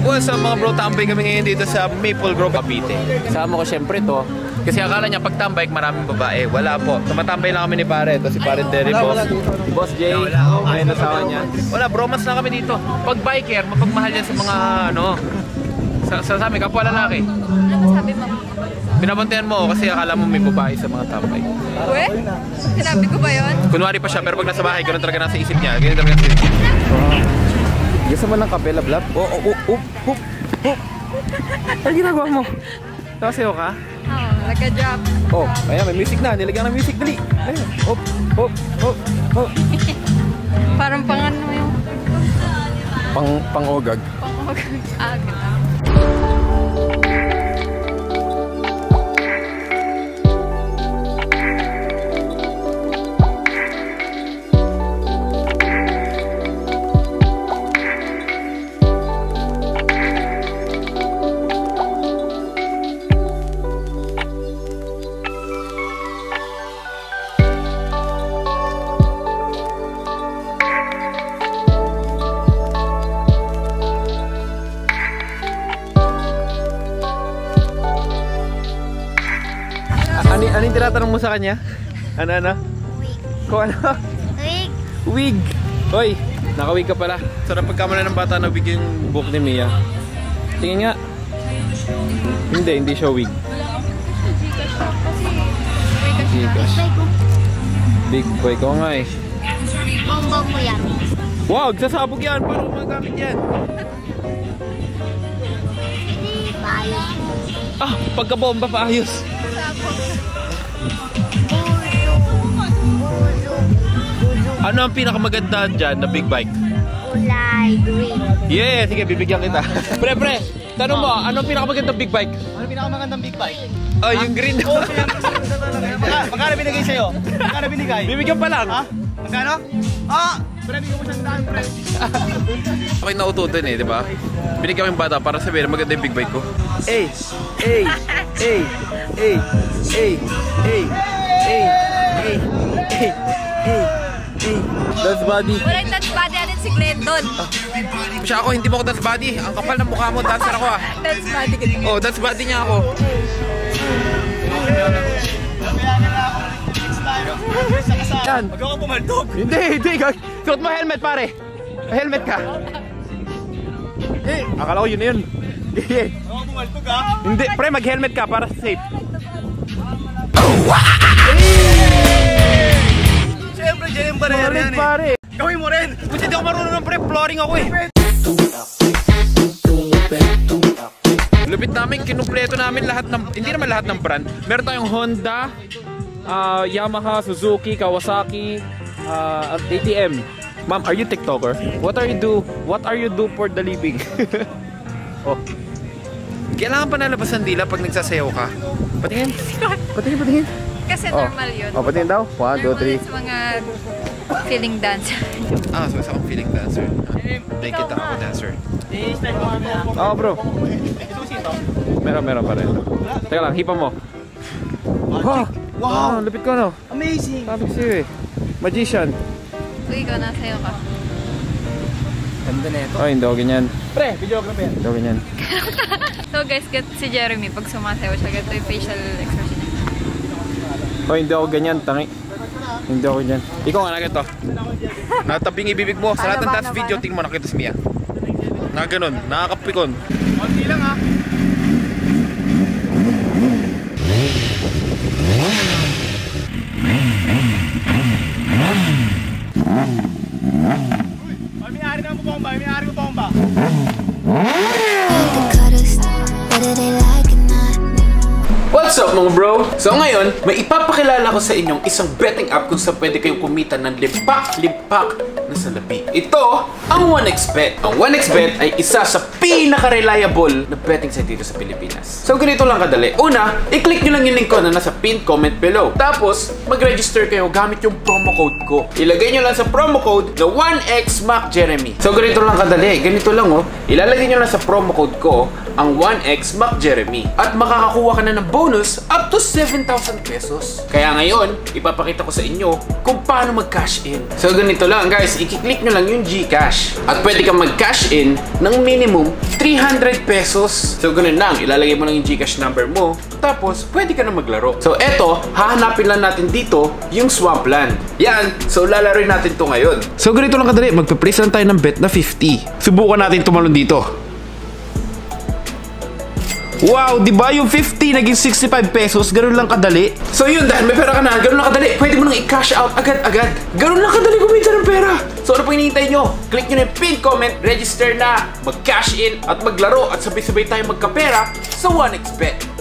What's up mga bro, tambay kami ngayon dito sa Maple Grove, Cavite. Kasama ko syempre to. Kasi akala niya pag tambay maraming babae. Wala po. Tumatambay lang kami ni pare. Ito si pare Derry Boss. Boss Jay. Ngayon nasawa niya. Wala, bromance na kami dito. Pag biker, mapagmahal yan sa mga ano. Sa amin, kapwa lalaki. Ano sabi mo? Binabantayan mo kasi akala mo may babae sa mga tambay. Uwe? Sinabi ko ba yun? Kunwari pa siya pero pag nasa bahay, gano'n talaga nasa isip niya. Ganyan talaga nasa isip niya. Gusto mo ng kape, lablab? Ano ginagawa mo? Nakasayo ka? Oo, nagka-drop. Oh, ayan, may music na. Nilagyan ng music, dali. Ayan, hop. Parang pang ano yung... Pang-ogag. Pang-ogag. Ah, ganda. Ano yung tinatanong mo sa kanya? Ano? Wig. Kung ano? Wig. Wig! Hoy, nakawig ka pala. Sarap pagkamala ng bata na wig yung buhok ni Mia. Tingin nga. Hindi siya wig. Gcash. Big boy ko nga eh. Bomba mo yan. Wag! Sasabog yan! Paano magamit yan? Hindi tayo. Ah! Pagkabomba pa ayos! Ano ang pinakamaganda dyan na big bike? Kulay green. Yeah! Sige, bibigyan kita. Pre! Tanong mo, ano ang pinakamagandang big bike? Ano pinakamagandang big bike? Oh, yung green. Magkano binigay sa'yo? Magkano binigay? Bibigyan pa lang. Ha? Magkano? Pre, bigyan mo siyang daan, pre. Ako'y naututin eh, di ba? Binigyan ko yung bata para sabihin maganda yung big bike ko. Hey! Dance body. Walang dance body anin si Glendon. Siya ako, hindi mo ako dance body. Ang kapal ng mukha mo, dancer ako ah. Dance body ka din. Oh, dance body niya ako. Yan. Huwag ako pumaltog. Hindi. Suot mo helmet pare. Helmet ka. Akala ko yun na yun. Huwag ako pumaltog ha. Hindi, pre, mag-helmet ka para safe. Siyempre, dyan yung barera yan eh. Pare. Gawin mo rin. Kasi hindi ako marunong ng pre, flooring ako eh. Lupit namin, kinumpleto namin lahat ng, hindi naman lahat ng brand. Meron tayong Honda, Yamaha, Suzuki, Kawasaki, ATM. Ma'am, are you TikToker? What are you do for the living? Oh. Kailangan pa nalabas ang dila pag nagsasayaw ka. Patingin. Patingin. Kasi normal yun. Oh, patingin daw. 1, 2, 3. Sa mga feeling dancer. So isa akong feeling dancer. Hindi kita ako dancer. I-style mo kami ha. Oo bro. Susi ito. Meron pa rin. Teka lang, hipa mo. Wow! Lupit ko no? Amazing. Sabi ko sa'yo eh. Magician. Uy, ikaw nasayo ka. Ganda na ito. Oh, hindi ako ganyan. Pre, videographer. Hindi ako ganyan. So guys, get si Jeremy pag sumasayaw siya, ganito yung facial expression niya. Oh, hindi ako ganyan, tangi. Hindi ako ganyan. Ikaw nga nakita. Natabing ibibig mo. Sa lahat ng dance video, tingin mo nakita si Mia. Nakaganon, nakakapikon. Konti lang ha. May-ari na mo bomba, may-ari ko bomba. What's up mga bro? So ngayon, may ipapakilala ko sa inyong isang betting app kung saan pwede kayong kumita ng limpak na salapi. Ito ang 1xBet. Ang 1xBet ay isa sa pinaka-reliable na betting site dito sa Pilipinas. So ganito lang kadali. Una, i-click nyo lang yung link ko na nasa pinned comment below. Tapos, mag-register kayo gamit yung promo code ko. Ilagay nyo lang sa promo code na 1xMacJeremy. So ganito lang kadali. Ganito lang oh. Ilalagay nyo lang sa promo code ko ang 1x Mac Jeremy. At makakakuha ka na ng bonus up to 7,000 pesos. Kaya ngayon, ipapakita ko sa inyo kung paano mag-cash in. So ganito lang guys, i-click nyo lang yung GCash. At pwede kang mag-cash in ng minimum 300 pesos. So ganun lang, ilalagay mo lang yung GCash number mo. Tapos, pwede ka na maglaro. So eto, hahanapin lang natin dito yung Swampland. Yan, so lalaroin natin to ngayon. So ganito lang kadali, magpe-place lang tayo ng bet na 50. Subukan natin tumalon dito. Wow, di ba yung 50 naging 65 pesos? Ganun lang kadali. So yun, dahil may pera ka na, ganun lang kadali. Pwede mo nang i-cash out agad-agad. Ganun lang kadali kumita ng pera. So ano pa hinihintay nyo? Click nyo na yung pin comment, register na, mag-cash in at maglaro at sabay-sabay tayo magkapera sa 1xBet.